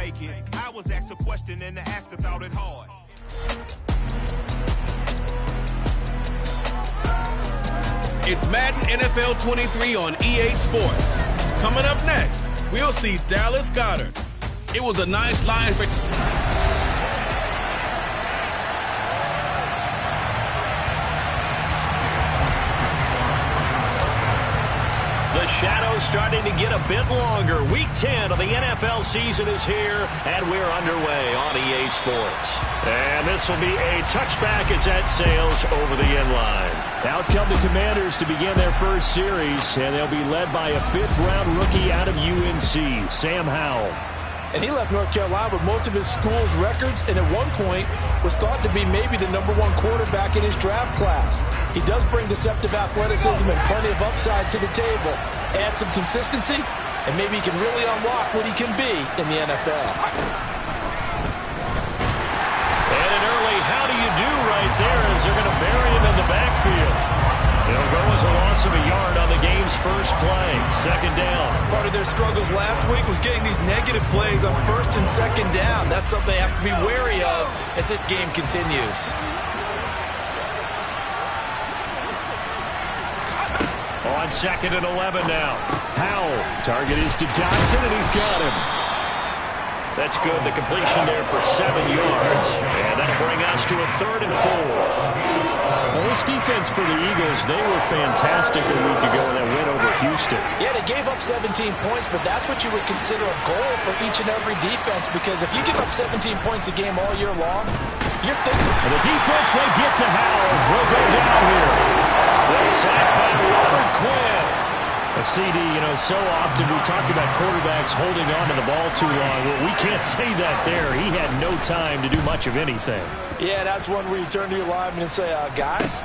make it. I was asked a question and the asker thought it hard. It's Madden NFL 23 on EA Sports. Coming up next, we'll see Dallas Goedert. It was a nice line for... The shadow's starting to get a bit longer. Week 10 of the NFL season is here, and we're underway on EA Sports. And this will be a touchback as that sails over the end line. Out come the Commanders to begin their first series, and they'll be led by a fifth-round rookie out of UNC, Sam Howell. And he left North Carolina with most of his school's records, and at one point was thought to be maybe the #1 quarterback in his draft class. He does bring deceptive athleticism and plenty of upside to the table. Add some consistency, and maybe he can really unlock what he can be in the NFL. And an early how do you do right there as they're going to bury him in the backfield. It'll go as a loss of a yard on the game's first play. Second down. Part of their struggles last week was getting these negative plays on first and second down. That's something they have to be wary of as this game continues. On 2nd and 11 now. Howell. Target is to Dodson, and he's got him. That's good. The completion there for 7 yards. And that'll bring us to a 3rd and 4. Well, this defense for the Eagles, they were fantastic a week ago in that win over Houston. Yeah, they gave up 17 points, but that's what you would consider a goal for each and every defense, because if you give up 17 points a game all year long, you're thinking... And the defense, they get to Howell. Will go down here. The sack by Robert Quinn. A CD, you know, so often we talk about quarterbacks holding on to the ball too long. Well, we can't say that there. He had no time to do much of anything. Yeah, that's one where you turn to your lineman and say, guys,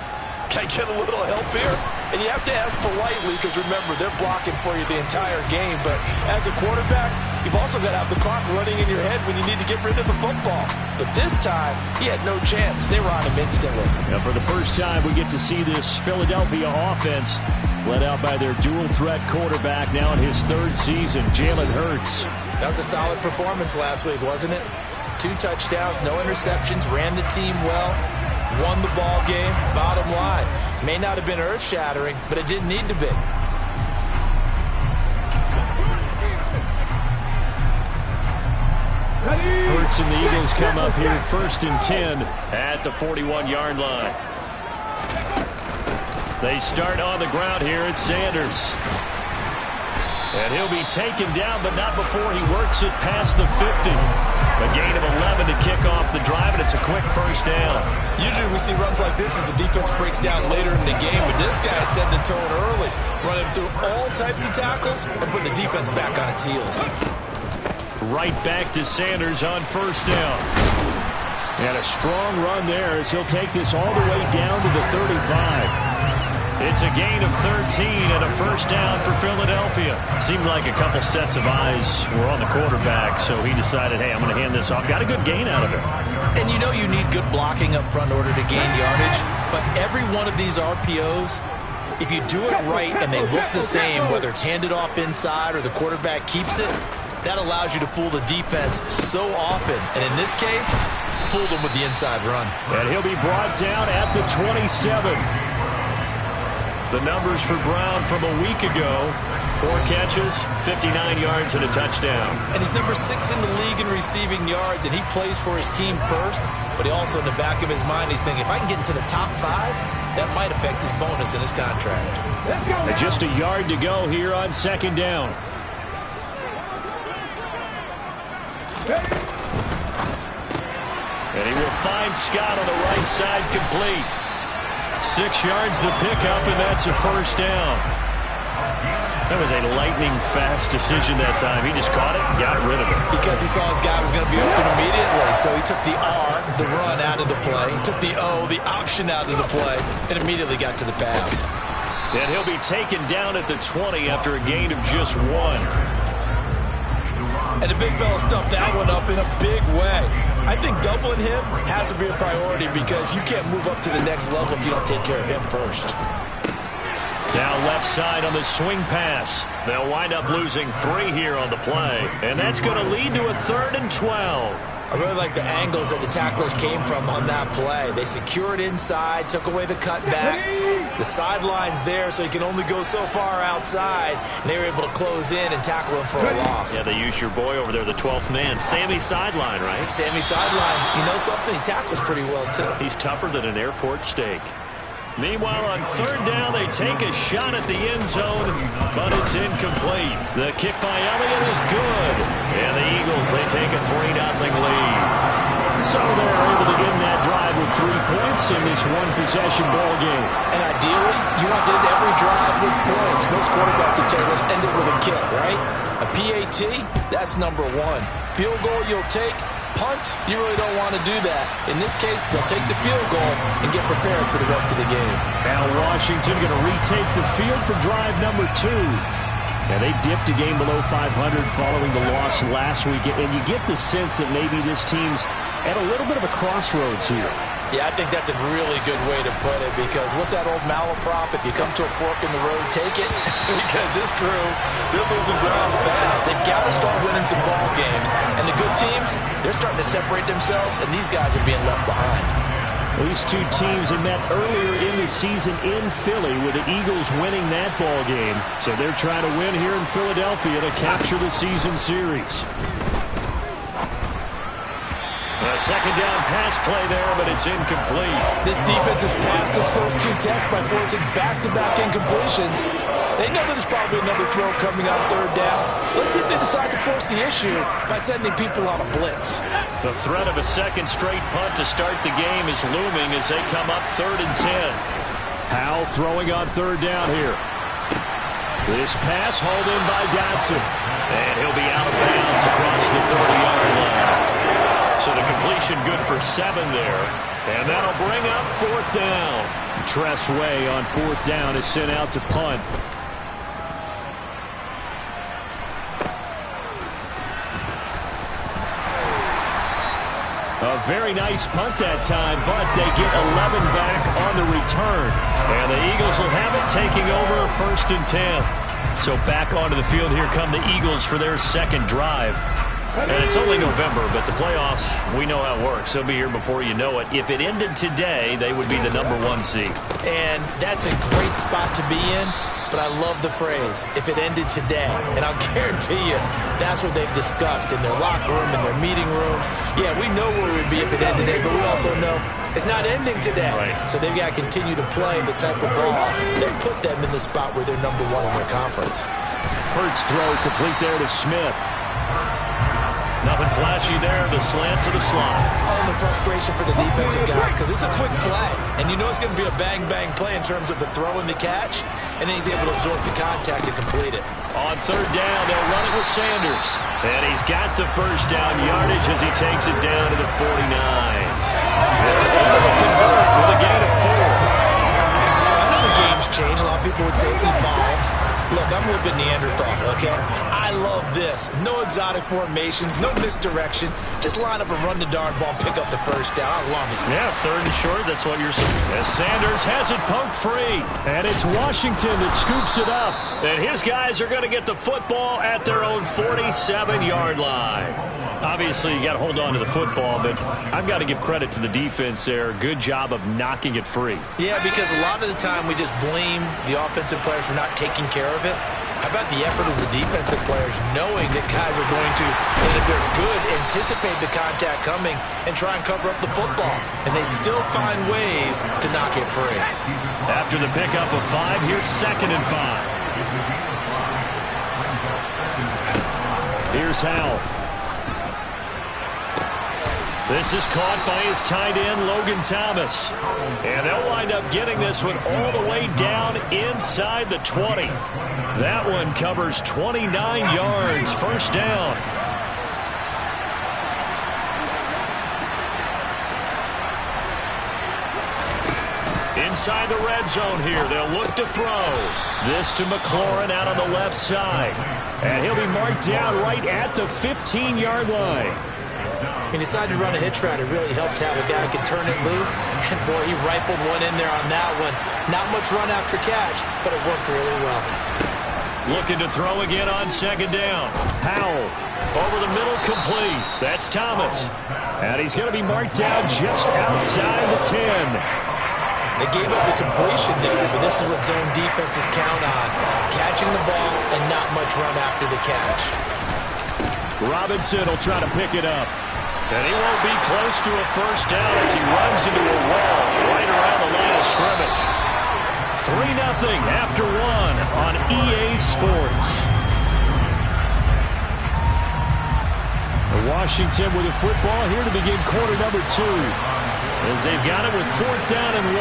can I get a little help here? And you have to ask politely because, remember, they're blocking for you the entire game. But as a quarterback, you've also got to have the clock running in your head when you need to get rid of the football. But this time, he had no chance. They were on him instantly. Now, for the first time, we get to see this Philadelphia offense led out by their dual-threat quarterback now in his 3rd season, Jalen Hurts. That was a solid performance last week, wasn't it? 2 touchdowns, no interceptions, ran the team well, won the ball game. Bottom line, may not have been earth-shattering, but it didn't need to be. Hurts and the Eagles come up here 1st and 10 at the 41-yard line. They start on the ground here at Sanders. And he'll be taken down, but not before he works it past the 50. A gain of 11 to kick off the drive, and it's a quick first down. Usually we see runs like this as the defense breaks down later in the game, but this guy is setting the tone early, running through all types of tackles and putting the defense back on its heels. Right back to Sanders on first down. And a strong run there as he'll take this all the way down to the 35. It's a gain of 13 and a first down for Philadelphia. Seemed like a couple sets of eyes were on the quarterback, so he decided, hey, I'm going to hand this off. Got a good gain out of it. And you know you need good blocking up front in order to gain yardage, but every one of these RPOs, if you do it right and they look the same, whether it's handed off inside or the quarterback keeps it, that allows you to fool the defense so often. And in this case, fooled them with the inside run. And he'll be brought down at the 27. The numbers for Brown from a week ago: 4 catches, 59 yards, and a touchdown. And he's number 6 in the league in receiving yards, and he plays for his team first. But he also, in the back of his mind, he's thinking, if I can get into the top 5, that might affect his bonus in his contract. And just a yard to go here on 2nd down. And he will find Scott on the right side, complete. 6 yards the pickup, and that's a first down. That was a lightning-fast decision that time. He just caught it and got rid of it. Because he saw his guy was going to be open immediately, so he took the R, the run, out of the play. He took the O, the option, out of the play, and immediately got to the pass. And he'll be taken down at the 20 after a gain of just 1. And the big fella stuffed that one up in a big way. I think doubling him has to be a priority because you can't move up to the next level if you don't take care of him first. Now left side on the swing pass. They'll wind up losing 3 here on the play, and that's going to lead to a 3rd and 12. I really like the angles that the tacklers came from on that play. They secured inside, took away the cutback. The sideline's there, so you can only go so far outside, and they were able to close in and tackle him for a loss. Yeah, they used your boy over there, the 12th man, Sammy Sideline, right? Sammy Sideline. You know something? He tackles pretty well, too. He's tougher than an airport steak. Meanwhile, on 3rd down, they take a shot at the end zone, but it's incomplete. The kick by Elliott is good. And the Eagles, they take a 3-0 lead. So they're able to end that drive with 3 points in this one-possession ball game. And ideally, you want to end every drive with points. Most quarterbacks will tell us end it with a kick, right? A PAT, that's number 1. Field goal you'll take. Punts, you really don't want to do that. In this case, they'll take the field goal and get prepared for the rest of the game. Now Washington going to retake the field for drive number 2. Now they dipped a game below 500 following the loss last week, and you get the sense that maybe this team's at a little bit of a crossroads here. Yeah, I think that's a really good way to put it, because what's that old malaprop? If you come to a fork in the road, take it. Because this crew, they're losing ground fast. They've got to start winning some ball games. And the good teams, they're starting to separate themselves, and these guys are being left behind. These two teams had met earlier in the season in Philly, with the Eagles winning that ball game. So they're trying to win here in Philadelphia to capture the season series. A 2nd down pass play there, but it's incomplete. This defense has passed its first 2 tests by forcing back-to-back incompletions. They know there's probably another throw coming on 3rd down. Let's see if they decide to force the issue by sending people on a blitz. The threat of a 2nd straight punt to start the game is looming as they come up 3rd and 10. Howell throwing on 3rd down here. This pass hauled in by Dotson. And he'll be out of bounds across the 30-yard line. So the completion good for 7 there. And that'll bring up 4th down. Tress Way on 4th down is sent out to punt. A very nice punt that time, but they get 11 back on the return. And the Eagles will have it, taking over 1st and 10. So back onto the field, here come the Eagles for their 2nd drive. And it's only November, but the playoffs, we know how it works. They'll be here before you know it. If it ended today, they would be the number 1 seed. And that's a great spot to be in, but I love the phrase, if it ended today. And I'll guarantee you, that's what they've discussed in their locker room, in their meeting rooms. Yeah, we know where we'd be if it ended today, but we also know it's not ending today. Right. So they've got to continue to play the type of ball that put them in the spot where they're number 1 in their conference. Hurts throw complete there to Smith. Nothing flashy there, the slant to the slot. Oh, the frustration for the defensive guys, because it's a quick play. And you know it's going to be a bang-bang play in terms of the throw and the catch. And then he's able to absorb the contact and complete it. On 3rd down, they'll run it with Sanders. And he's got the 1st down yardage as he takes it down to the 49. With a gain of 4. I know the game's changed. A lot of people would say it's evolved. Look, I'm a little bit Neanderthal, okay? I love this. No exotic formations, no misdirection. Just line up a run the darn ball, pick up the 1st down. I love it. Yeah, 3rd and short, that's what you're saying. As Sanders has it punked free. And it's Washington that scoops it up. And his guys are going to get the football at their own 47-yard line. Obviously, you got to hold on to the football, but I've got to give credit to the defense there. Good job of knocking it free. Yeah, because a lot of the time we just blame the offensive players for not taking care of it. How about the effort of the defensive players knowing that guys are going to, and if they're good, anticipate the contact coming and try and cover up the football. And they still find ways to knock it free. After the pickup of 5, here's 2nd and 5. Here's Howell. This is caught by his tight end, Logan Thomas. And they'll wind up getting this one all the way down inside the 20. That one covers 29 yards, 1st down. Inside the red zone here, they'll look to throw. This to McLaurin out on the left side. And he'll be marked down right at the 15-yard line. He decided to run a hitch route. It really helped to have a guy who could turn it loose. And, boy, he rifled one in there on that one. Not much run after catch, but it worked really well. Looking to throw again on second down. Powell over the middle, complete. That's Thomas. And he's going to be marked down just outside the 10. They gave up the completion there, but this is what zone defenses count on. Catching the ball and not much run after the catch. Robinson will try to pick it up. And he won't be close to a first down as he runs into a wall right around the line of scrimmage. 3-0 after 1 on EA Sports. Washington with a football here to begin quarter number 2. As they've got it with 4th down and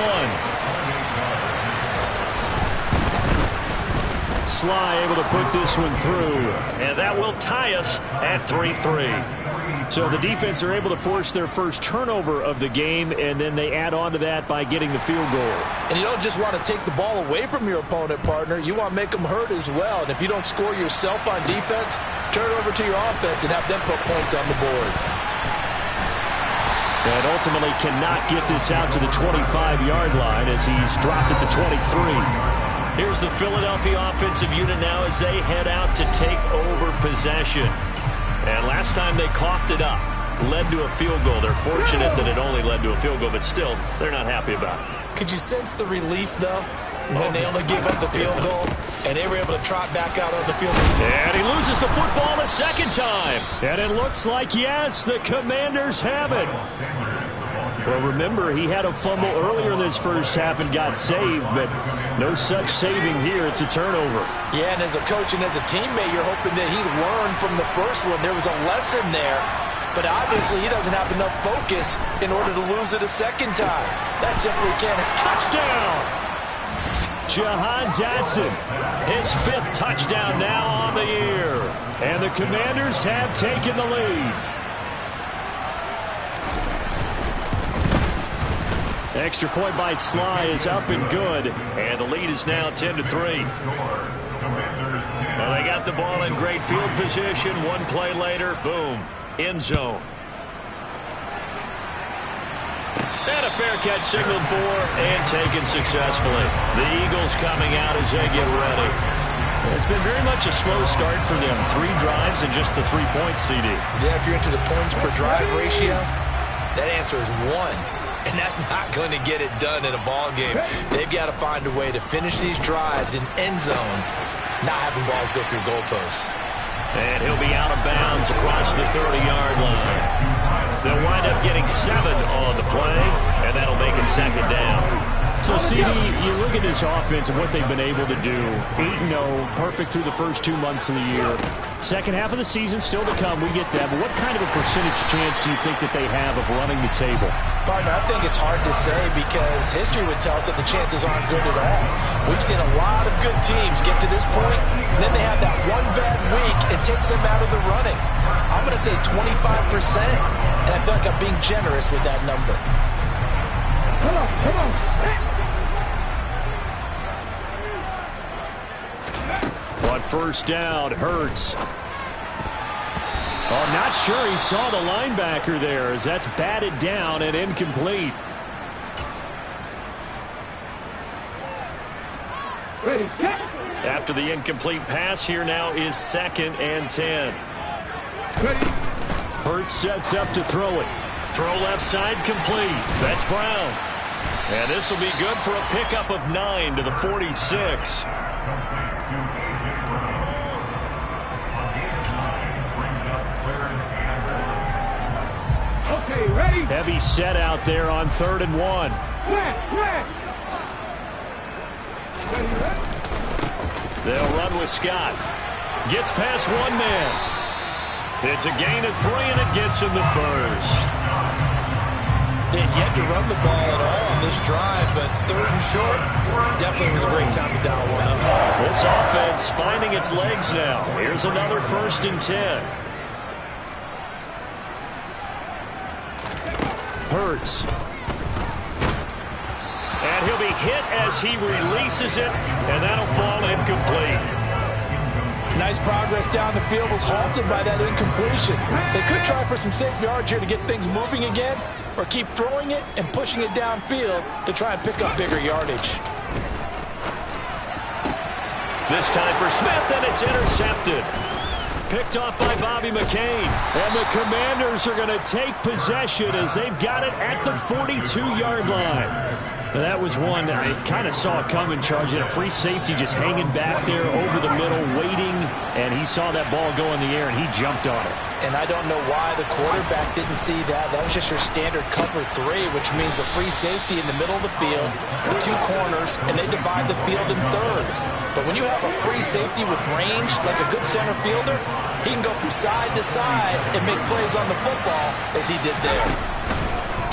1. Sly able to put this one through. And that will tie us at 3-3. So the defense are able to force their first turnover of the game, and then they add on to that by getting the field goal. And you don't just want to take the ball away from your opponent, partner. You want to make them hurt as well. And if you don't score yourself on defense, turn it over to your offense and have them put points on the board. And ultimately cannot get this out to the 25-yard line as he's dropped at the 23. Here's the Philadelphia offensive unit now as they head out to take over possession. And last time they coughed it up, led to a field goal. They're fortunate that it only led to a field goal, but still, they're not happy about it. Could you sense the relief, though, when they only gave up the field goal and they were able to trot back out on the field? And he loses the football a second time. And it looks like, yes, the Commanders have it. Well, remember, he had a fumble earlier in this first half and got saved, but no such saving here. It's a turnover. Yeah, and as a coach and as a teammate, you're hoping that he learned from the first one. There was a lesson there, but obviously he doesn't have enough focus in order to lose it a second time. That simply can't. Touchdown! Jahan Dotson, his 5th touchdown now on the year. And the Commanders have taken the lead. Extra point by Sly is up and good. And the lead is now 10-3. Well, they got the ball in great field position. One play later, boom, end zone. And a fair catch signaled for and taken successfully. The Eagles coming out as they get ready. It's been very much a slow start for them. 3 drives and just the 3 points, CD. Yeah, if you're into the points per drive ratio, that answer is 1. And that's not going to get it done in a ball game. They've got to find a way to finish these drives in end zones, not having balls go through goalposts. And he'll be out of bounds across the 30-yard line. They'll wind up getting 7 on the play, and that'll make it second down. So, CD, you look at this offense and what they've been able to do. 8-0, perfect through the first 2 months of the year. Second half of the season still to come, we get that. But what kind of a percentage chance do you think that they have of running the table? Partner, I think it's hard to say because history would tell us that the chances aren't good at all. We've seen a lot of good teams get to this point, and then they have that one bad week and takes them out of the running. I'm going to say 25%, and I feel like I'm being generous with that number. Come on. On first down, Hurts. Oh, not sure he saw the linebacker there as that's batted down and incomplete. Ready, set. After the incomplete pass, here now is 2nd and 10. Ready. Hurts sets up to throw it. Throw left side complete. That's Brown. And this will be good for a pickup of 9 to the 46. Okay, ready. Heavy set out there on 3rd and 1. Flat. Ready. They'll run with Scott. Gets past one man. It's a gain of 3, and it gets him the first. They had yet to run the ball at all on this drive, but 3rd and short definitely was a great time to dial one up. This offense finding its legs now. Here's another 1st and 10. Hurts. And he'll be hit as he releases it, and that'll fall incomplete. Nice progress down the field was halted by that incompletion. They could try for some safe yards here to get things moving again, or keep throwing it and pushing it downfield to try and pick up bigger yardage. This time for Smith, and it's intercepted. Picked off by Bobby McCain. And the Commanders are going to take possession as they've got it at the 42-yard line. Now, that was one that I kind of saw coming, charging a free safety just hanging back there over the middle, waiting, and he saw that ball go in the air, and he jumped on it. And I don't know why the quarterback didn't see that. That was just your standard cover 3, which means a free safety in the middle of the field with 2 corners, and they divide the field in thirds. But when you have a free safety with range, like a good center fielder, he can go from side to side and make plays on the football as he did there.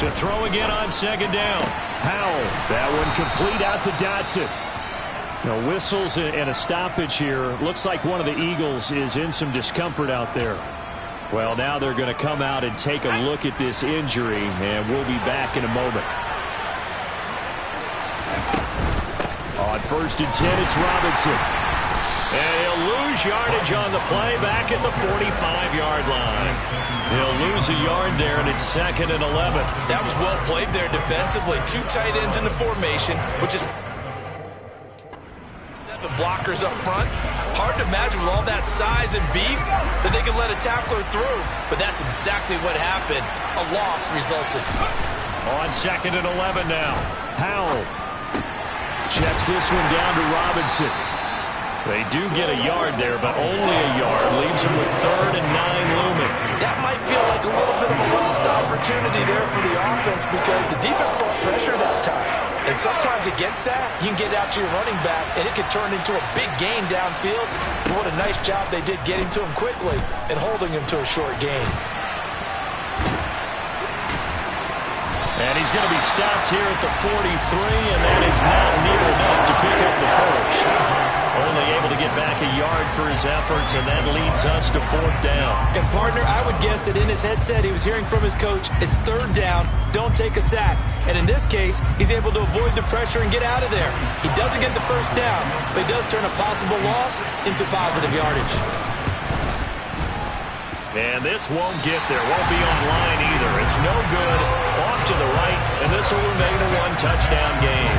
To throw again on second down. Powell, that one complete out to Dotson. Now whistles and a stoppage here. Looks like one of the Eagles is in some discomfort out there. Well, now they're going to come out and take a look at this injury, and we'll be back in a moment. On 1st and 10, it's Robinson. And he'll lose yardage on the play back at the 45-yard line. He'll lose a yard there, and it's 2nd and 11. That was well played there defensively. 2 tight ends in the formation, which is 7 blockers up front. Hard to imagine with all that size and beef that they could let a tackler through. But that's exactly what happened. A loss resulted. On 2nd and 11 now. Powell checks this one down to Robinson. They do get a yard there, but only a yard. Leaves them with 3rd and 9 looming. That might feel like a little bit of a lost opportunity there for the offense because the defense brought pressure that time. And sometimes against that, you can get out to your running back, and it could turn into a big gain downfield. But what a nice job they did getting to him quickly and holding him to a short gain. And he's going to be stopped here at the 43, and that is not near enough to pick up the first. Only able to get back a yard for his efforts, and that leads us to 4th down. And, partner, I would guess that in his headset he was hearing from his coach, it's 3rd down, don't take a sack. And in this case, he's able to avoid the pressure and get out of there. He doesn't get the first down, but he does turn a possible loss into positive yardage. And this won't get there. Won't be on line either. It's no good. Off to the right, and this will remain a 1-touchdown game.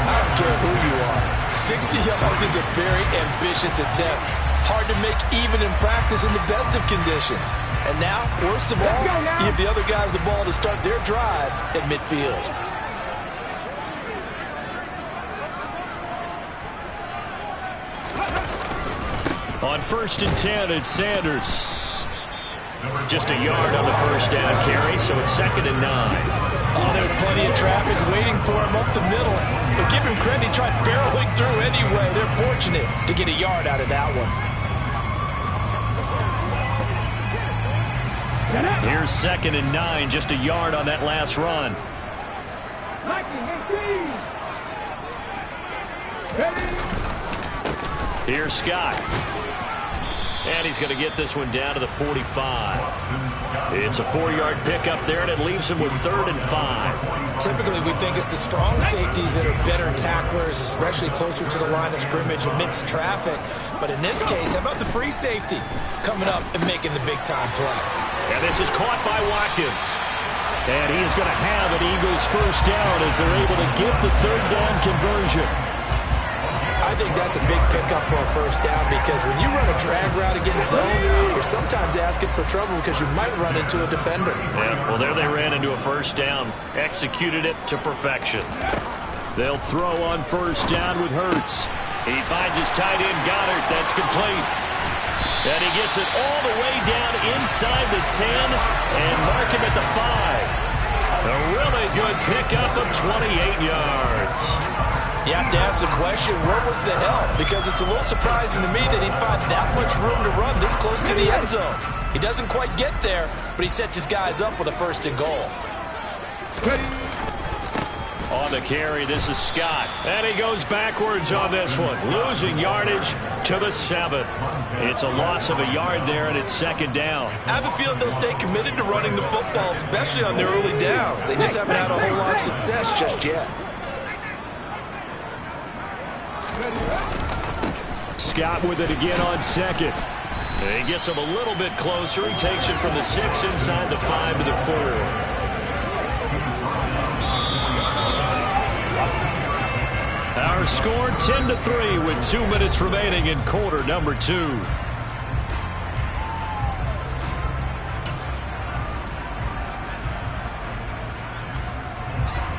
I don't care who you are. 60 yards is a very ambitious attempt. Hard to make even in practice in the best of conditions. And now, worst of all, you give the other guys the ball to start their drive at midfield. On 1st and 10, it's Sanders. Just a yard on the first down carry, so it's 2nd and 9. Oh, there's plenty of traffic waiting for him up the middle. But give him credit, he tried barreling through anyway. They're fortunate to get a yard out of that one. Here's 2nd and 9, just a yard on that last run. Here's Scott. And he's going to get this one down to the 45. It's a 4-yard pickup there, and it leaves him with 3rd and 5. Typically, we think it's the strong safeties that are better tacklers, especially closer to the line of scrimmage amidst traffic. But in this case, how about the free safety coming up and making the big-time play? And this is caught by Watkins. And he's going to have an Eagles first down as they're able to get the 3rd down conversion. I think that's a big pickup for a first down because when you run a drag route against zone, you're sometimes asking for trouble because you might run into a defender. Yeah, well, there they ran into a first down. Executed it to perfection. They'll throw on first down with Hurts. He finds his tight end, Goddard. That's complete. And he gets it all the way down inside the 10 and mark him at the 5. A really good pickup of 28 yards. You have to ask the question, where was the help? Because it's a little surprising to me that he'd find that much room to run this close to the end zone. He doesn't quite get there, but he sets his guys up with a 1st and goal. On the carry, this is Scott. And he goes backwards on this one. Losing yardage to the 7. It's a loss of a yard there, and it's 2nd down. I have a feeling they'll stay committed to running the football, especially on their early downs. They just haven't had a whole lot of success just yet. Scott with it again on second. And he gets him a little bit closer. He takes it from the 6 inside the 5 to the 4. Our score 10-3 with 2 minutes remaining in quarter number 2.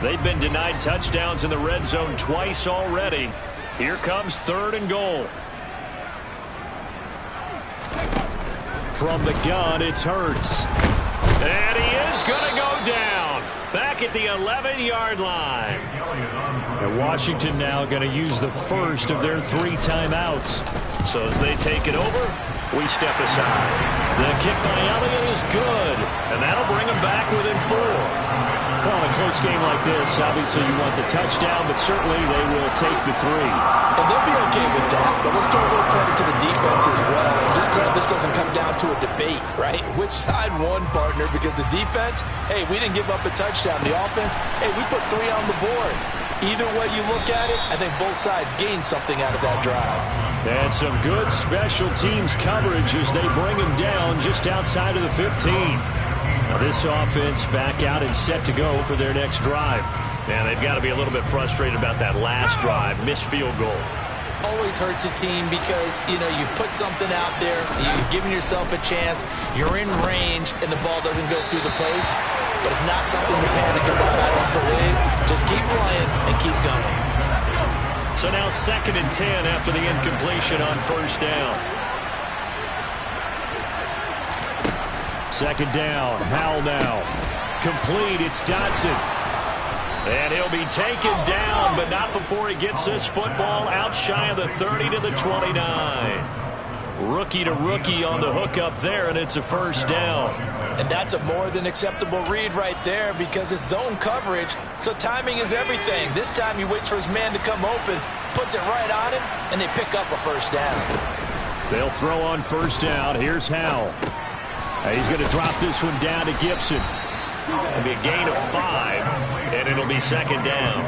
They've been denied touchdowns in the red zone twice already. Here comes 3rd and goal. From the gun, it's Hurts. And he is going to go down. Back at the 11-yard line. And Washington now going to use the first of their 3 timeouts. So as they take it over, we step aside. The kick by Elliott is good. And that'll bring them back within 4. Well, in a close game like this, obviously you want the touchdown, but certainly they will take the 3. And they'll be okay with that, but let's throw a little credit to the defense as well. I'm just glad this doesn't come down to a debate, right? Which side won, partner? Because the defense, hey, we didn't give up a touchdown. The offense, hey, we put 3 on the board. Either way you look at it, I think both sides gained something out of that drive. And some good special teams coverage as they bring him down just outside of the 15. Now this offense back out and set to go for their next drive. And they've got to be a little bit frustrated about that last drive, missed field goal. Always hurts a team because, you know, you've put something out there, you've given yourself a chance, you're in range, and the ball doesn't go through the post. But it's not something to panic about, I don't believe. Just keep playing and keep going. So now 2nd and 10 after the incompletion on 1st down. 2nd down, Howell now. Complete, it's Dotson. And he'll be taken down, but not before he gets this football out shy of the 30 to the 29. Rookie to rookie on the hook up there, and it's a 1st down. And that's a more than acceptable read right there because it's zone coverage, so timing is everything. This time he waits for his man to come open, puts it right on him, and they pick up a 1st down. They'll throw on 1st down. Here's Howell. He's going to drop this one down to Gibson. It'll be a gain of 5, and it'll be 2nd down.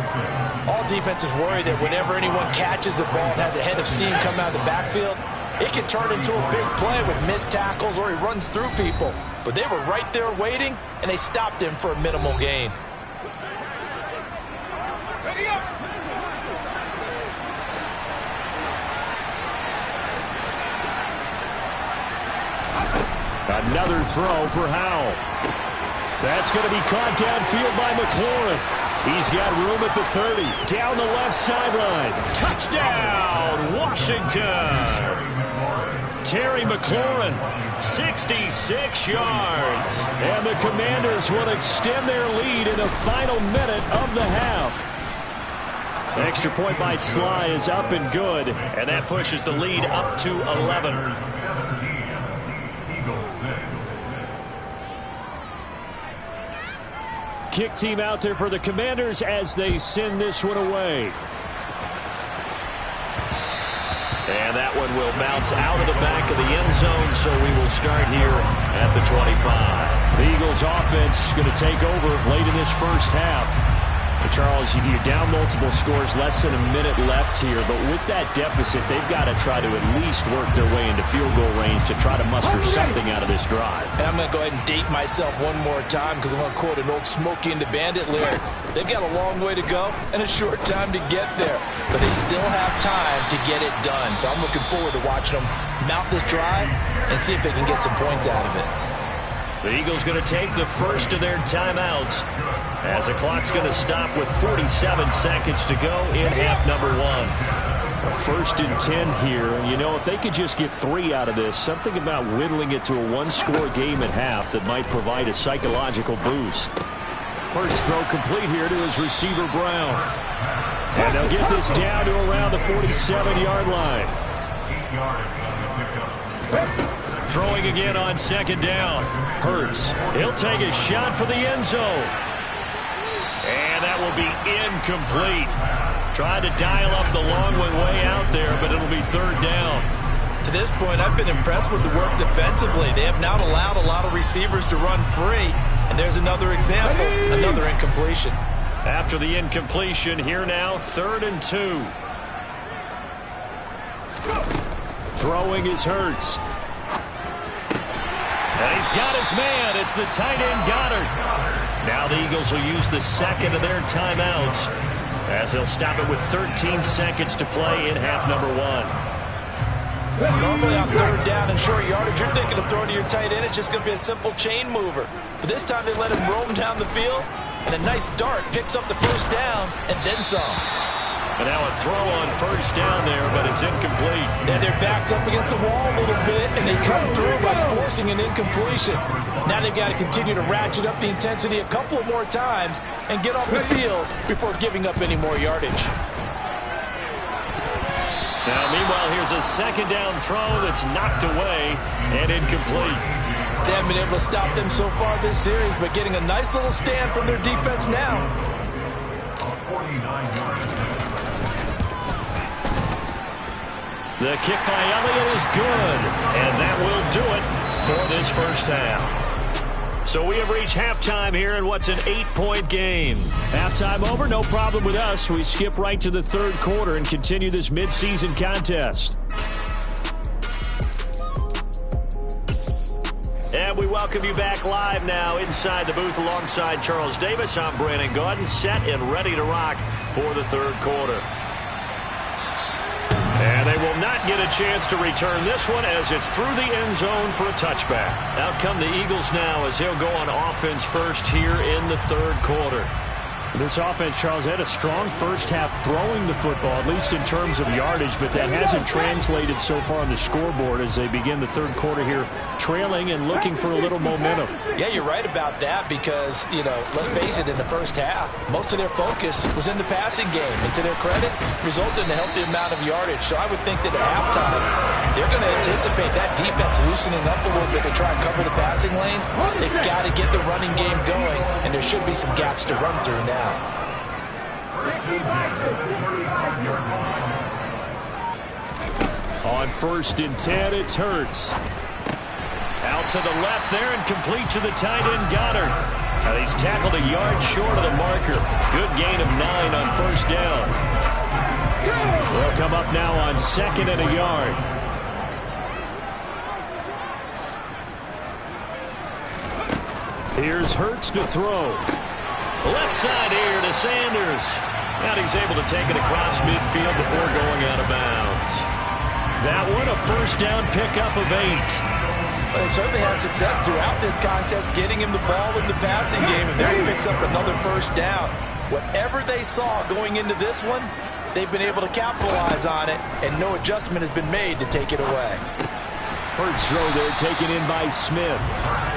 All defenses worry that whenever anyone catches the ball and has a head of steam come out of the backfield, it can turn into a big play with missed tackles or he runs through people. But they were right there waiting, and they stopped him for a minimal gain. Ready up. Another throw for Howell. That's going to be caught downfield by McLaurin. He's got room at the 30. Down the left sideline. Touchdown, Washington. Terry McLaurin, 66 yards. And the Commanders will extend their lead in the final minute of the half. The extra point by Sly is up and good. And that pushes the lead up to 11. Kick team out there for the Commanders as they send this one away. And that one will bounce out of the back of the end zone, so we will start here at the 25. The Eagles offense going to take over late in this 1st half. Charles, you're down multiple scores, less than a minute left here, but with that deficit, they've got to try to at least work their way into field goal range to try to muster something out of this drive. And I'm going to go ahead and date myself one more time because I'm going to quote an old Smokey and the Bandit lyric. They've got a long way to go and a short time to get there, but they still have time to get it done. So I'm looking forward to watching them mount this drive and see if they can get some points out of it. The Eagles going to take the first of their timeouts as the clock's going to stop with 47 seconds to go in half number 1. A 1st and 10 here. And, you know, if they could just get 3 out of this, something about whittling it to a 1-score game at half that might provide a psychological boost. First throw complete here to his receiver, Brown. And they'll get this down to around the 47-yard line. Throwing again on 2nd down. Hurts. He'll take a shot for the end zone. And that will be incomplete. Tried to dial up the long one way out there, but it'll be 3rd down. To this point, I've been impressed with the work defensively. They have not allowed a lot of receivers to run free. And there's another example, another incompletion. After the incompletion, here now, 3rd and 2. Throwing is Hurts. And he's got his man. It's the tight end Goddard. Now the Eagles will use the second of their timeouts as they'll stop it with 13 seconds to play in half number 1. Normally on third down and short yardage, you're thinking of throwing to your tight end. It's just going to be a simple chain mover. But this time they let him roam down the field, and a nice dart picks up the first down and then some. And now a throw on first down there, but it's incomplete. And their back's up against the wall a little bit, and they come through by forcing an incompletion. Now they've got to continue to ratchet up the intensity a couple of more times and get off the field before giving up any more yardage. Now, meanwhile, here's a second down throw that's knocked away and incomplete. They haven't been able to stop them so far this series, but getting a nice little stand from their defense now. The kick by Elliott is good, and that will do it for this first half. So we have reached halftime here in what's an 8-point game. Halftime over, no problem with us. We skip right to the third quarter and continue this midseason contest. And we welcome you back live now inside the booth alongside Charles Davis. I'm Brandon Gaudin, set and ready to rock for the third quarter. And they will not get a chance to return this one as it's through the end zone for a touchback. Out come the Eagles now as they'll go on offense first here in the third quarter. This offense, Charles, had a strong first half throwing the football, at least in terms of yardage, but that hasn't translated so far on the scoreboard as they begin the third quarter here, trailing and looking for a little momentum. Yeah, you're right about that because, let's face it, in the first half, most of their focus was in the passing game. And to their credit, resulted in a healthy amount of yardage. So I would think that at halftime, they're going to anticipate that defense loosening up a little bit to try and cover the passing lanes. They've got to get the running game going, and there should be some gaps to run through now. On 1st and 10, it's Hurts. Out to the left there and complete to the tight end Goddard. Now he's tackled a yard short of the marker. Good gain of 9 on first down. They'll come up now on 2nd and a yard. Here's Hurts to throw. Left side here to Sanders. And he's able to take it across midfield before going out of bounds. That one, a first down pickup of 8. Well, they certainly had success throughout this contest, getting him the ball in the passing game, and there he picks up another first down. Whatever they saw going into this one, they've been able to capitalize on it, and no adjustment has been made to take it away. Hurts throw there taken in by Smith.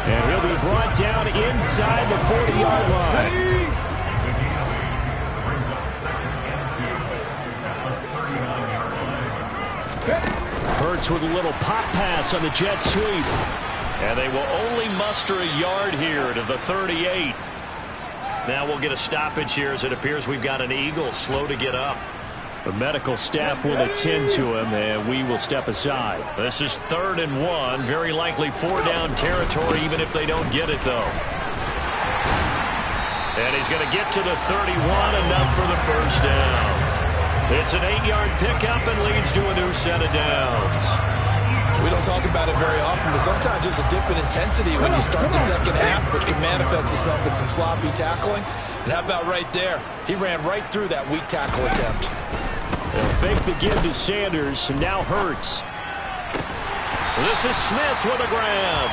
And he'll be brought down inside the 40-yard line. Hurts with a little pop pass on the jet sweep. And they will only muster a yard here to the 38. Now we'll get a stoppage here as it appears we've got an Eagle slow to get up. The medical staff will attend to him, and we will step aside. This is 3rd and 1. Very likely 4-down territory, even if they don't get it, though. And he's going to get to the 31, enough for the first down. It's an 8-yard pickup and leads to a new set of downs. We don't talk about it very often, but sometimes there's a dip in intensity when you start the second half, which can manifest itself in some sloppy tackling. And how about right there? He ran right through that weak tackle attempt. They'll fake the give to Sanders, and now Hurts. This is Smith with a grab.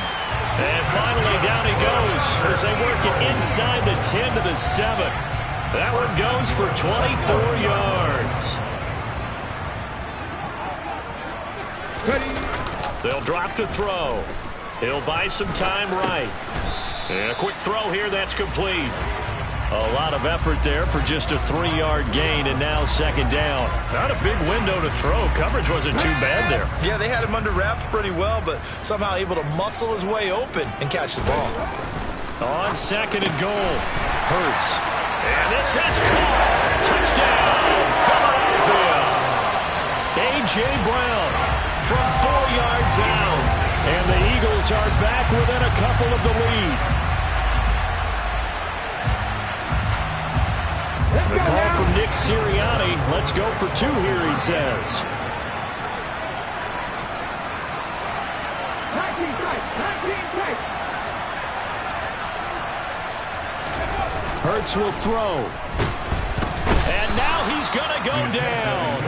And finally down he goes as they work it inside the 10 to the 7. That one goes for 24 yards. They'll drop to throw. He'll buy some time right. And a quick throw here, that's complete. A lot of effort there for just a 3-yard gain, and now 2nd down. Not a big window to throw. Coverage wasn't too bad there. Yeah, they had him under wraps pretty well, but somehow able to muscle his way open and catch the ball. On 2nd and goal, Hurts. And this is caught. Touchdown, Philadelphia. A.J. Brown from 4 yards out. And the Eagles are back within a couple of the lead. The call from Nick Sirianni. Let's go for 2 here, he says. Hurts will throw. And now he's going to go down.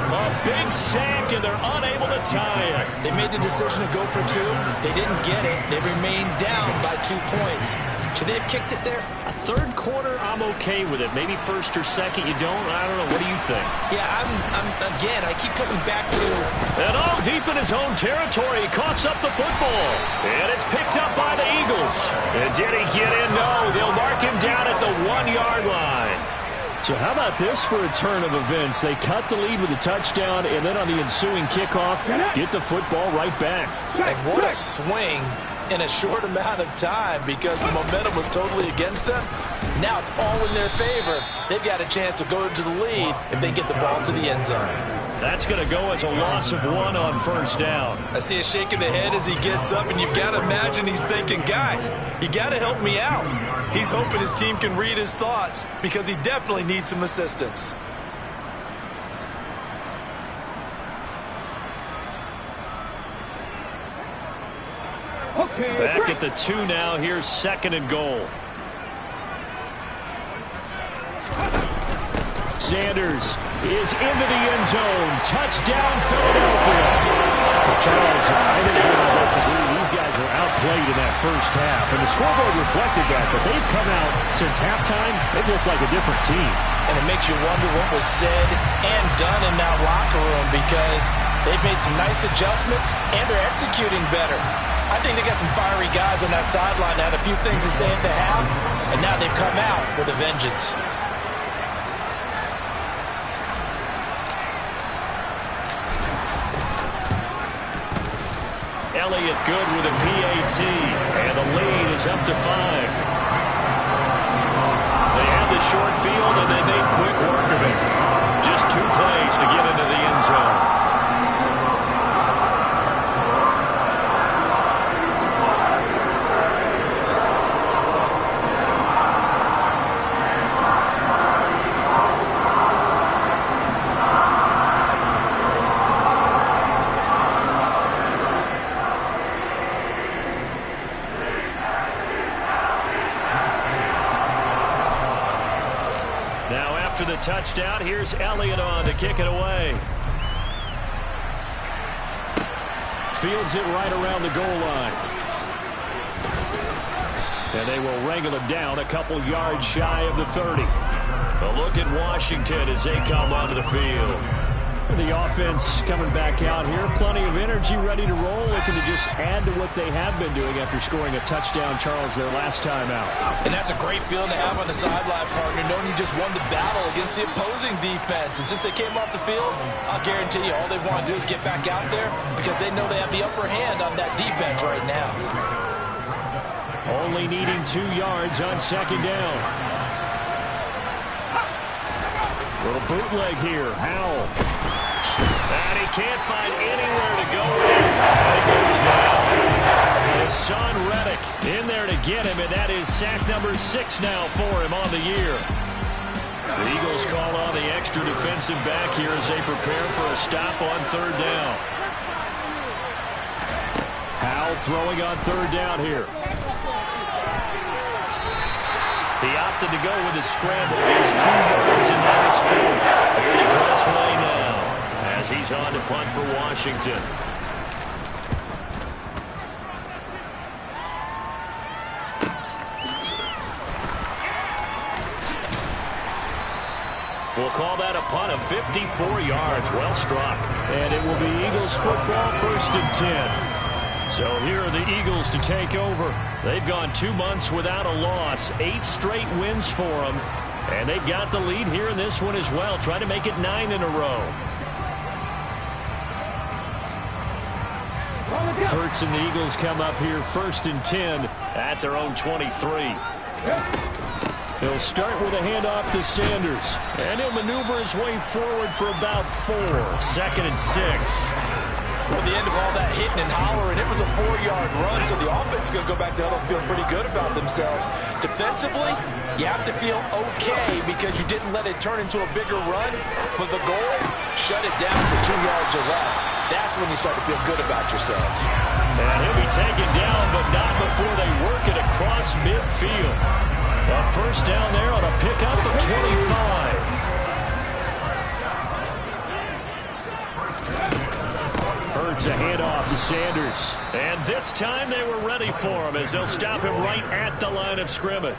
A big sack, and they're unable to tie it. They made the decision to go for 2. They didn't get it. They remained down by 2 points. Should they have kicked it there? A third quarter, I'm okay with it. Maybe first or second, you don't. I don't know. What do you think? Yeah, again, I keep coming back to... And all deep in his own territory, he coughs up the football. And it's picked up by the Eagles. And did he get in? No, they'll mark him down at the 1-yard line. So how about this for a turn of events? They cut the lead with a touchdown, and then on the ensuing kickoff, get the football right back. And what a swing in a short amount of time, because the momentum was totally against them. Now it's all in their favor. They've got a chance to go into the lead if they get the ball to the end zone. That's going to go as a loss of 1 on first down. I see a shake of the head as he gets up, and you've got to imagine he's thinking, guys, you got to help me out. He's hoping his team can read his thoughts, because he definitely needs some assistance. Back at the 2 now. Here's 2nd and goal. Sanders is into the end zone. Touchdown, Philadelphia. Charles, I think everyone would agree these guys were outplayed in that first half, and the scoreboard reflected that, but they've come out since halftime. They've looked like a different team. And it makes you wonder what was said and done in that locker room, because they've made some nice adjustments, and they're executing better. I think they got some fiery guys on that sideline that had a few things to say at the half, and now they've come out with a vengeance. Elliott good with a PAT, and the lead is up to 5. They had the short field, and they made quick work of it. Just 2 plays to get into the end zone. After the touchdown, here's Elliott on to kick it away. Fields it right around the goal line. And they will wrangle him down a couple yards shy of the 30. A look at Washington as they come onto the field. The offense coming back out here. Plenty of energy, ready to roll, looking to just add to what they have been doing after scoring a touchdown, Charles, their last time out. And that's a great feeling to have on the sideline, partner, knowing you just won the battle against the opposing defense. And since they came off the field, I'll guarantee you all they want to do is get back out there, because they know they have the upper hand on that defense right now. Only needing 2 yards on 2nd down. Little bootleg here. Howell. And he can't find anywhere to go in. And he goes down. His son Reddick in there to get him, and that is sack number 6 now for him on the year. The Eagles call on the extra defensive back here as they prepare for a stop on 3rd down. Howell throwing on 3rd down here. He opted to go with a scramble. Gets 2 yards, and now it's 4th. Here's Tressway now as he's on to punt for Washington. We'll call that a punt of 54 yards. Well struck. And it will be Eagles football, 1st and 10. So here are the Eagles to take over. They've gone 2 months without a loss. 8 straight wins for them. And they've got the lead here in this one as well. Try to make it 9 in a row. Hurts and the Eagles come up here 1st and 10 at their own 23. He'll start with a handoff to Sanders. And he'll maneuver his way forward for about 4. 2nd and 6. Well, the end of all that hitting and hollering, it was a 4-yard run, so the offense is going to go back to huddle and feel pretty good about themselves. Defensively, you have to feel okay because you didn't let it turn into a bigger run, but the goal, shut it down for 2 yards or less. That's when you start to feel good about yourselves. And he'll be taken down, but not before they work it across midfield. A first down there on a pickup of 25. Hurts a handoff to Sanders. And this time they were ready for him as they'll stop him right at the line of scrimmage.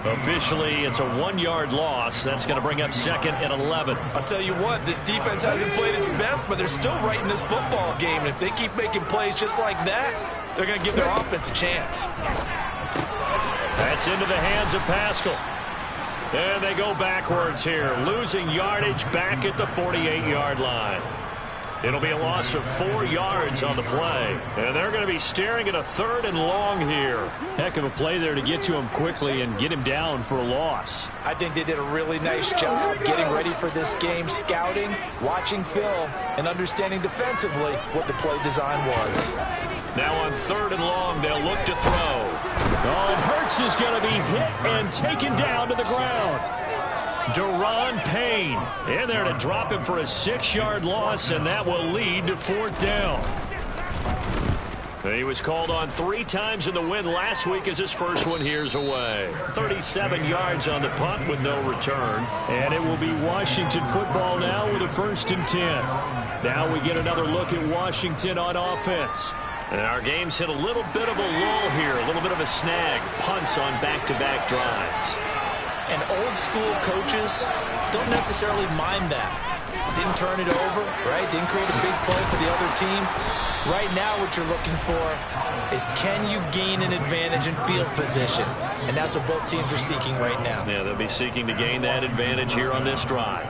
Officially, it's a 1-yard loss. That's going to bring up 2nd and 11. I'll tell you what, this defense hasn't played its best, but they're still right in this football game. And if they keep making plays just like that, they're going to give their offense a chance. That's into the hands of Pascal. And they go backwards here, losing yardage back at the 48-yard line. It'll be a loss of 4 yards on the play. And they're going to be staring at a 3rd and long here. Heck of a play there to get to him quickly and get him down for a loss. I think they did a really nice job getting ready for this game, scouting, watching film, and understanding defensively what the play design was. Now on 3rd and long, they'll look to throw. Oh, and Hurts is going to be hit and taken down to the ground. Daron Payne in there to drop him for a 6-yard loss, and that will lead to 4th down. He was called on 3 times in the win last week as his first one here's away. 37 yards on the punt with no return. And it will be Washington football now with a 1st and 10. Now we get another look at Washington on offense. And our game's hit a little bit of a lull here, a little bit of a snag. Punts on back-to-back drives. And old-school coaches don't necessarily mind that. Didn't turn it over, right? Didn't create a big play for the other team. Right now what you're looking for is can you gain an advantage in field position? And that's what both teams are seeking right now. Yeah, they'll be seeking to gain that advantage here on this drive.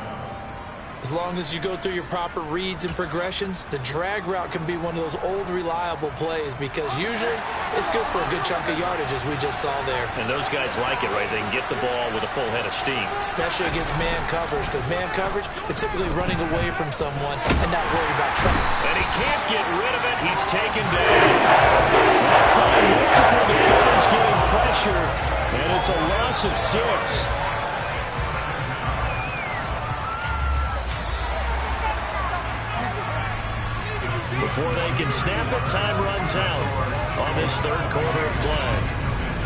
As long as you go through your proper reads and progressions, the drag route can be one of those old reliable plays because usually it's good for a good chunk of yardage as we just saw there. And those guys like it, right? They can get the ball with a full head of steam. Especially against man coverage because man coverage, they're typically running away from someone and not worried about trouble. And he can't get rid of it. He's taken down. That's on multiple defenders getting pressure, and it's a loss of 6. Before they can snap it, time runs out on this 3rd quarter of play.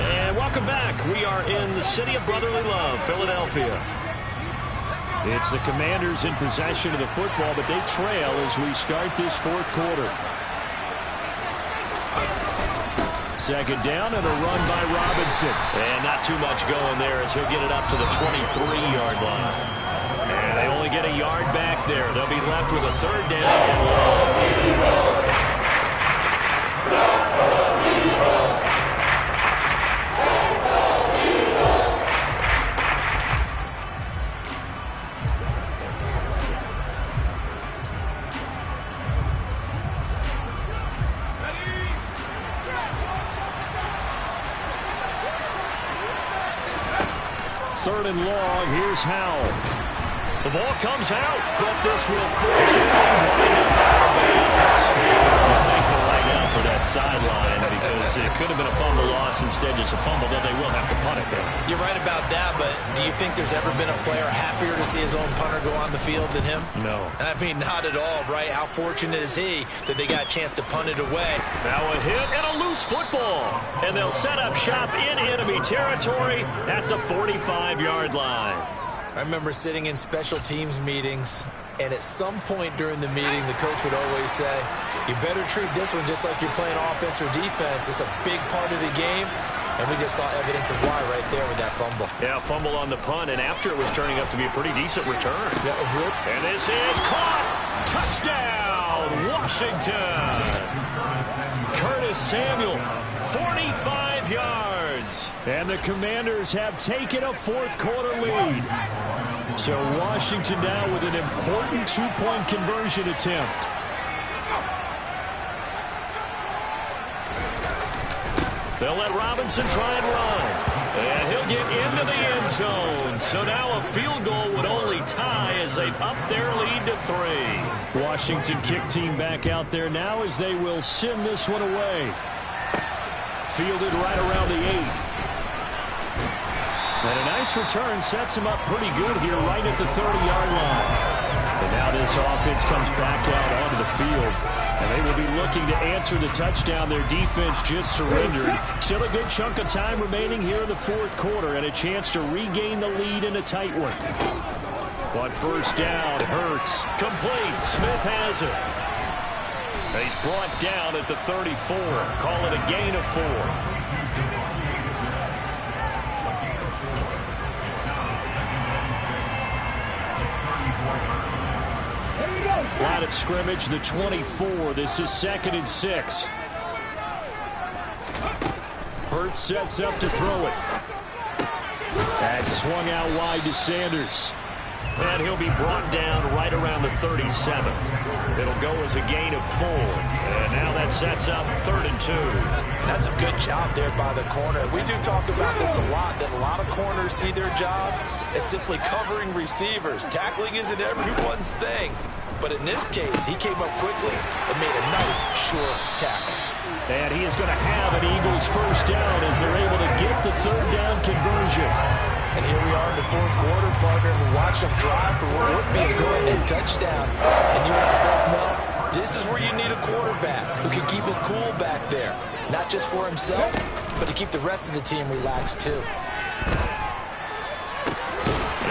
And welcome back. We are in the city of brotherly love, Philadelphia. It's the Commanders in possession of the football, but they trail as we start this 4th quarter. 2nd down and a run by Robinson. And not too much going there as he'll get it up to the 23-yard line. And they only get a yard back there. They'll be left with a 3rd down and long. Third and long. Here's Howell. The ball comes out, but this will fortunately wind up out of bounds. He's thankful right now for that sideline because it could have been a fumble loss, instead just a fumble, though they will have to punt it there. You're right about that, but do you think there's ever been a player happier to see his own punter go on the field than him? No. I mean, not at all, right? How fortunate is he that they got a chance to punt it away? Now a hit and a loose football. And they'll set up shop in enemy territory at the 45-yard line. I remember sitting in special teams meetings, and at some point during the meeting, the coach would always say, you better treat this one just like you're playing offense or defense. It's a big part of the game, and we just saw evidence of why right there with that fumble. Yeah, fumble on the punt, and after it was turning up to be a pretty decent return. Yeah, really? And this is caught. Touchdown, Washington. Curtis Samuel, 45 yards. And the Commanders have taken a 4th quarter lead. So Washington now with an important 2-point conversion attempt. They'll let Robinson try and run. And he'll get into the end zone. So now a field goal would only tie as they've upped their lead to 3. Washington kick team back out there now as they will send this one away. Fielded right around the 8. And a nice return sets him up pretty good here right at the 30-yard line. And now this offense comes back out onto the field. And they will be looking to answer the touchdown their defense just surrendered. Still a good chunk of time remaining here in the fourth quarter and a chance to regain the lead in a tight one. But first down, Hurts. Complete. Smith has it. He's brought down at the 34. Call it a gain of 4. Line of scrimmage, the 24. This is 2nd and 6. Hurts sets up to throw it. That's swung out wide to Sanders. And he'll be brought down right around the 37. It'll go as a gain of 4. And now that sets up 3rd and 2. That's a good job there by the corner. We do talk about this a lot, that a lot of corners see their job as simply covering receivers. Tackling isn't everyone's thing. But in this case, he came up quickly and made a nice, short tackle. And he is going to have an Eagles first down as they're able to get the 3rd down conversion. And here we are in the fourth quarter, partner, and we watch them drive for what would be a go-ahead touchdown. And you and I both know this is where you need a quarterback who can keep his cool back there. Not just for himself, but to keep the rest of the team relaxed too.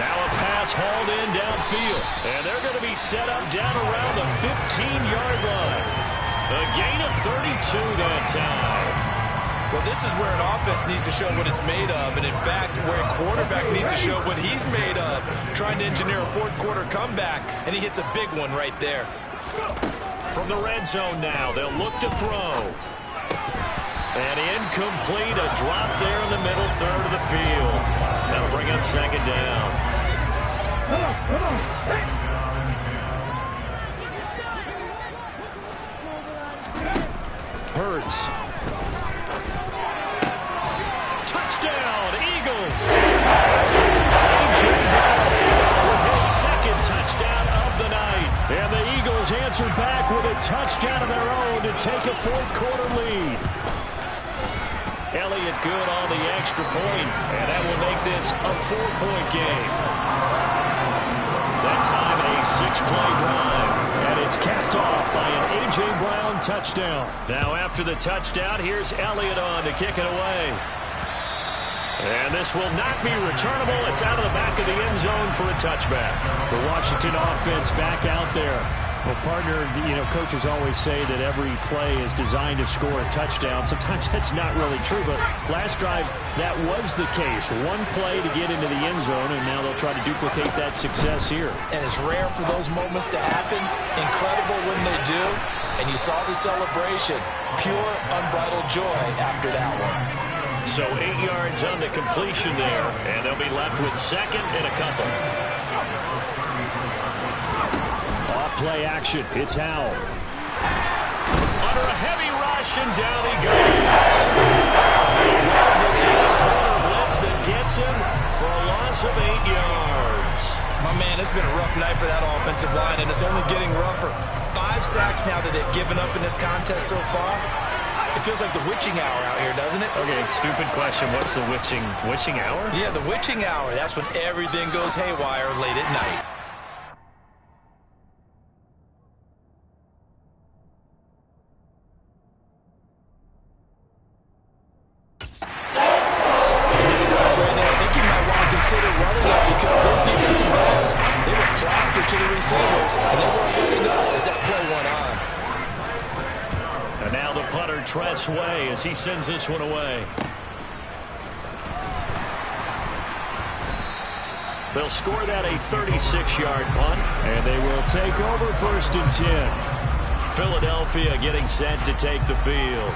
Now a pass hauled in downfield. And they're going to be set up down around the 15-yard line. A gain of 32 that time. Well, this is where an offense needs to show what it's made of. And, in fact, where a quarterback needs to show what he's made of. Trying to engineer a fourth-quarter comeback, and he hits a big one right there. From the red zone now, they'll look to throw. And incomplete, a drop there in the middle third of the field. That'll bring up 2nd down. Come on. Hurts. Touchdown, Eagles. A.J. Brown with his 2nd touchdown of the night. And the Eagles answer back with a touchdown of their own to take a fourth-quarter lead. Elliott good on the extra point, and that will make this a 4-point game. That time a 6-play drive, and it's capped off by an A.J. Brown touchdown. Now after the touchdown, here's Elliott on to kick it away. And this will not be returnable. It's out of the back of the end zone for a touchback. The Washington offense back out there. Well, partner, coaches always say that every play is designed to score a touchdown. Sometimes that's not really true, but last drive, that was the case. One play to get into the end zone, and now they'll try to duplicate that success here. And it's rare for those moments to happen. Incredible when they do. And you saw the celebration. Pure, unbridled joy after that one. So 8 yards on the completion there, and they'll be left with 2nd and a couple. Off-play action. It's Howell. Under a heavy rush, and down he goes. This corner blitz that gets him for a loss of 8 yards. My man, it's been a rough night for that offensive line, and it's only getting rougher. 5 sacks now that they've given up in this contest so far. It feels like the witching hour out here, doesn't it? Okay, stupid question. What's the witching hour? Yeah, the witching hour. That's when everything goes haywire late at night. Next time, Brandon, I think you might want to consider running it because those defensive backs, they were plastered to the receivers, and they weren't letting up as that play went on. And now the punter, Tress Way, as he sends this one away. They'll score that a 36-yard punt. And they will take over 1st and 10. Philadelphia getting set to take the field.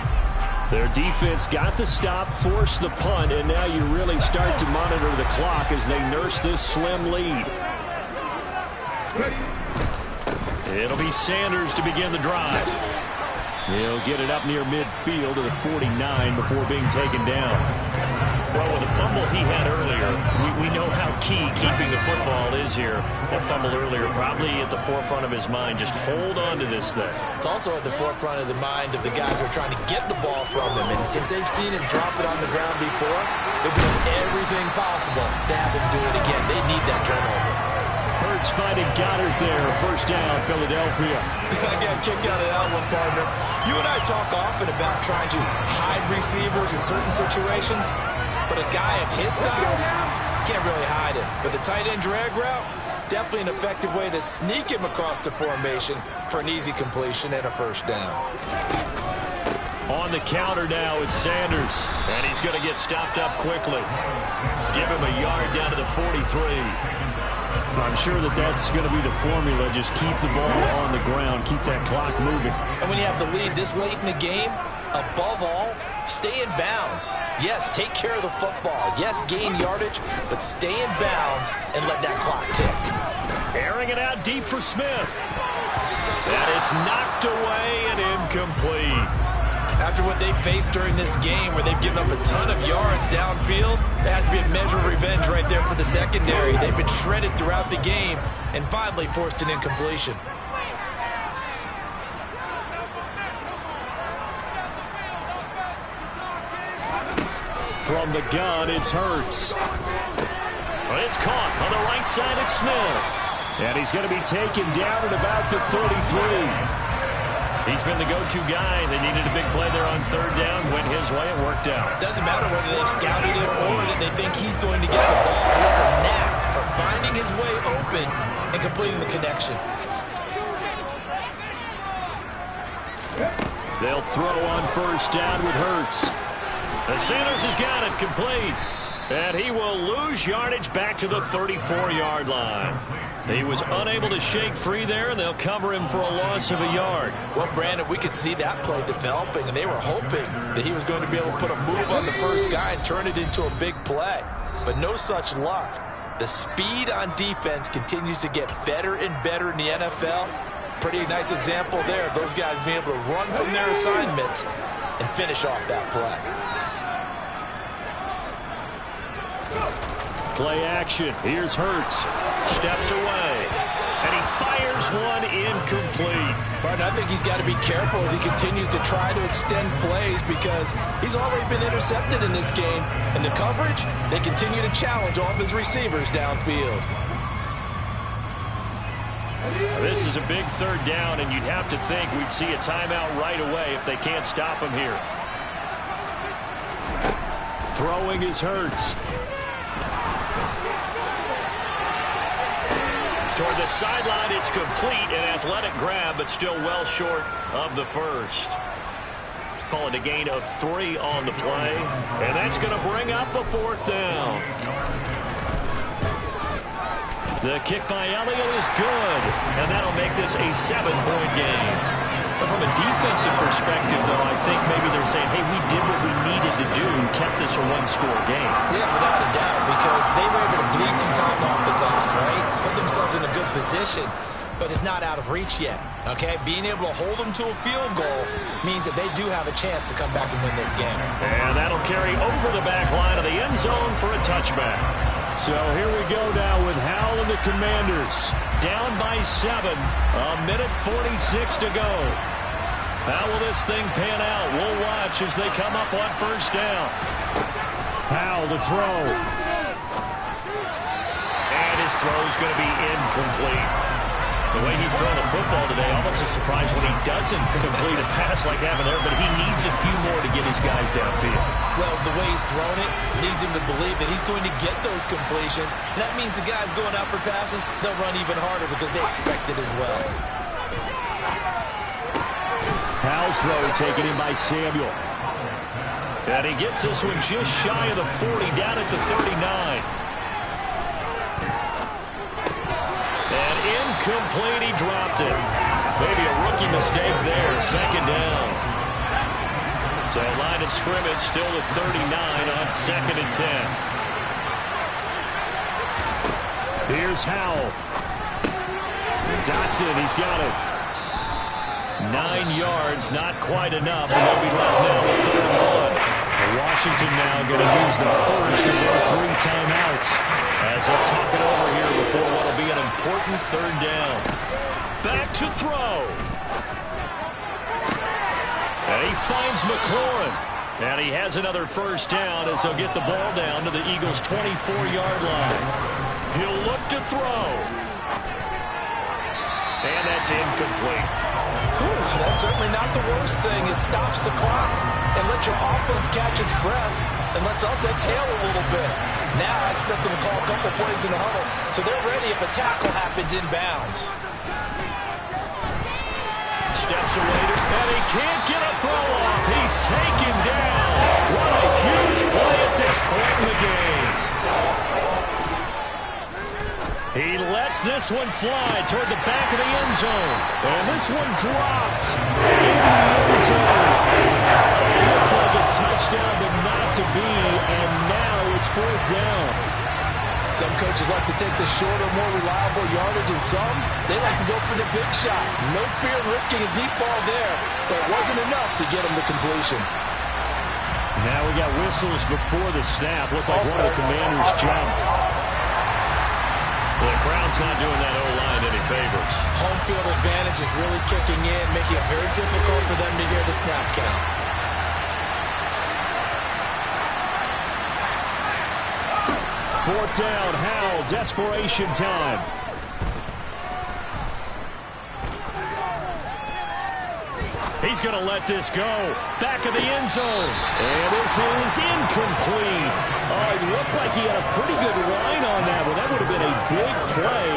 Their defense got the stop, forced the punt, and now you really start to monitor the clock as they nurse this slim lead. It'll be Sanders to begin the drive. He'll get it up near midfield to the 49 before being taken down. Well, with the fumble he had earlier, we know how key keeping the football is here. That fumble earlier probably at the forefront of his mind. Just hold on to this thing. It's also at the forefront of the mind of the guys who are trying to get the ball from him. And since they've seen him drop it on the ground before, they're doing everything possible to have him do it again. They need that turnover. Hurts finding Goddard there. First down, Philadelphia. I got a kick out of that one, partner. You and I talk often about trying to hide receivers in certain situations, but a guy of his size can't really hide him. But the tight end drag route, definitely an effective way to sneak him across the formation for an easy completion and a first down. On the counter now, it's Sanders. And he's going to get stopped up quickly. Give him a yard down to the 43. I'm sure that's going to be the formula. Just keep the ball on the ground. Keep that clock moving. And when you have the lead this late in the game, above all, stay in bounds. Yes, take care of the football. Yes, gain yardage, but stay in bounds and let that clock tick. Airing it out deep for Smith. And it's knocked away and incomplete. After what they faced during this game where they've given up a ton of yards downfield, there has to be a measure of revenge right there for the secondary. They've been shredded throughout the game and finally forced an incompletion. From the gun, it's Hurts. It's caught on the right side. It's Smith. And he's going to be taken down at about the 33. He's been the go-to guy. They needed a big play there on third down. Went his way. It worked out. Doesn't matter whether they scouted it or that they think he's going to get the ball. He has a knack for finding his way open and completing the connection. They'll throw on first down with Hurts. And Sanders has got it complete. And he will lose yardage back to the 34-yard line. He was unable to shake free there, and they'll cover him for a loss of a yard. Well, Brandon, we could see that play developing, and they were hoping that he was going to be able to put a move on the first guy and turn it into a big play. But no such luck. The speed on defense continues to get better and better in the NFL. Pretty nice example there of those guys being able to run from their assignments and finish off that play. Play action. Here's Hurts. Steps away. And he fires one incomplete. But I think he's got to be careful as he continues to try to extend plays because he's already been intercepted in this game. And the coverage, they continue to challenge all of his receivers downfield. This is a big third down, and you'd have to think we'd see a timeout right away if they can't stop him here. Throwing is Hurts. Toward the sideline, it's complete. An athletic grab, but still well short of the first. Call it a gain of 3 on the play. And that's going to bring up a fourth down. The kick by Elliott is good. And that'll make this a 7-point game. But from a defensive perspective, though, I think maybe they're saying, hey, we did what we needed to do and kept this a one-score game. Yeah, without a doubt, because they were able to bleed some time off the clock, right? Put themselves in a good position, but it's not out of reach yet, okay? Being able to hold them to a field goal means that they do have a chance to come back and win this game. And that'll carry over the back line of the end zone for a touchback. So here we go now with Howell and the Commanders. Down by 7, a minute 46 to go. How will this thing pan out? We'll watch as they come up on first down. Howell to throw. And his throw is going to be incomplete. The way he's throwing the football today, almost a surprise when he doesn't complete a pass like having there, but he needs a few more to get his guys downfield. Well, the way he's thrown it leads him to believe that he's going to get those completions. And that means the guys going out for passes, they'll run even harder because they expect it as well. Howell's throw taken in by Samuel. And he gets this one just shy of the 40, down at the 39. And incomplete, he dropped it. Maybe a rookie mistake there, second down. So line of scrimmage still at 39 on 2nd and 10. Here's Howell. Dotson, he's got it. 9 yards, not quite enough, and they'll be left now with 3rd and 1. Washington now going to use the first of their 3 timeouts. As they'll talk it over here before what will be an important 3rd down. Back to throw. And he finds McLaurin. And he has another first down as they'll get the ball down to the Eagles' 24-yard line. He'll look to throw. And that's incomplete. That's certainly not the worst thing. It stops the clock and lets your offense catch its breath and lets us exhale a little bit. Now I expect them to call a couple plays in the huddle, so they're ready if a tackle happens inbounds. Steps away, and he can't get a throw off. He's taken down. What a huge play at this point in the game. He lets this one fly toward the back of the end zone. And this one drops in the end zone. It looked like a touchdown, but not to be. And now it's 4th down. Some coaches like to take the shorter, more reliable yardage, and some, they like to go for the big shot. No fear of risking a deep ball there, but it wasn't enough to get him to completion. Now we got whistles before the snap. Looked like one of the Commanders jumped. The crowd's not doing that O-line any favors. Home field advantage is really kicking in, making it very difficult for them to hear the snap count. Fourth down, Howell, desperation time. He's going to let this go. Back of the end zone. And this is incomplete. Oh, it looked like he had a pretty good line on that one. That would have been a big play,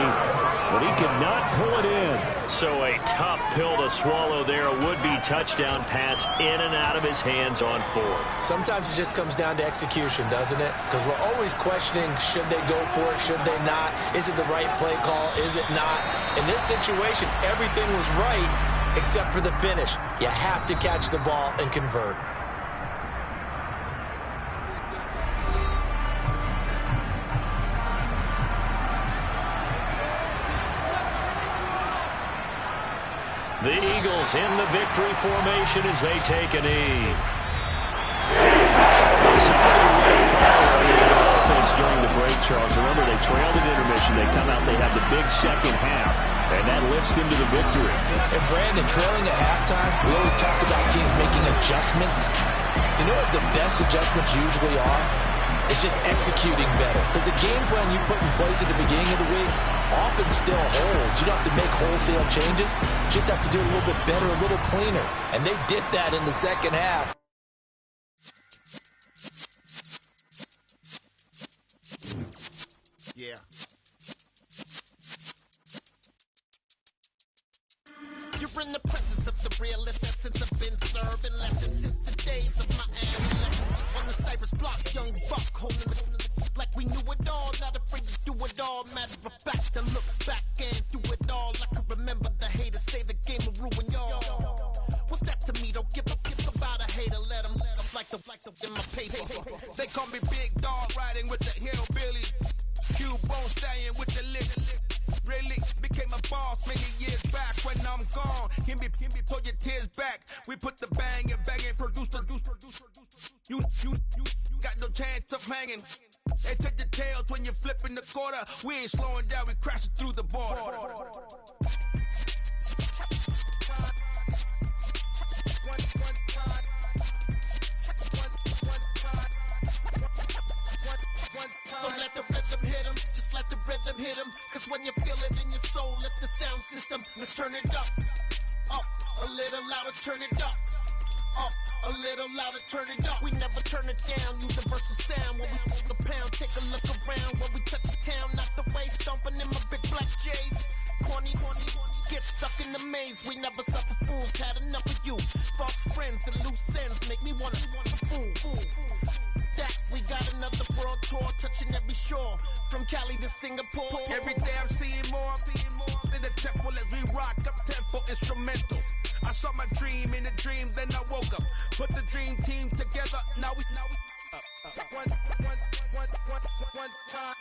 but he could not pull it in. So a tough pill to swallow there. A would-be touchdown pass in and out of his hands on 4th. Sometimes it just comes down to execution, doesn't it? Because we're always questioning, should they go for it, should they not? Is it the right play call, is it not? In this situation, everything was right except for the finish. You have to catch the ball and convert. The Eagles in the victory formation as they take a knee. Offense during the break, Charles. Remember, they trailed at intermission. They come out, they have the big second half, and that lifts them to the victory. And Brandon, trailing at halftime, we always talk about teams making adjustments. You know what the best adjustments usually are? It's just executing better. Because the game plan you put in place at the beginning of the week often still holds. You don't have to make wholesale changes. You just have to do it a little bit better, a little cleaner. And they did that in the second half. Yeah. You're in the presence of the realest essence. I've been serving lessons since the days of my adolescence. On the Cypress block, young buck holding the like we knew it all, not afraid to do it all. Matter of fact, to look back and do it all. I can remember the haters say the game will ruin y'all. What's that to me? Don't give a kiss about a hater. Let them like the in my paper. They call me Big Dog, riding with the hillbilly. Q-Bone staying with the lick. Really became a boss many years back. When I'm gone, can be pull your tears back. We put the bang and produce. You got no chance of hanging. They take the tails when you're flipping the quarter. We ain't slowing down, we crashing through the border. So let the rhythm hit 'em, just let the rhythm hit 'em. Cause when you feel it in your soul, lift the sound system. Let's turn it up, a little louder, turn it up. A little louder, turn it up. We never turn it down. Universal sound when we move the pound. Take a look around when we touch the town. Not the way stomping in my big black J's. Corny, get stuck in the maze. We never suffer fools. Had enough of you. False friends and loose ends make me wanna fool. That we got another world tour touching every shore from Cali to Singapore. Every day I'm seeing more in the temple as we rock up tempo instrumentals. I saw my dream in a dream, then I woke up. Put the dream team together. Now we one time.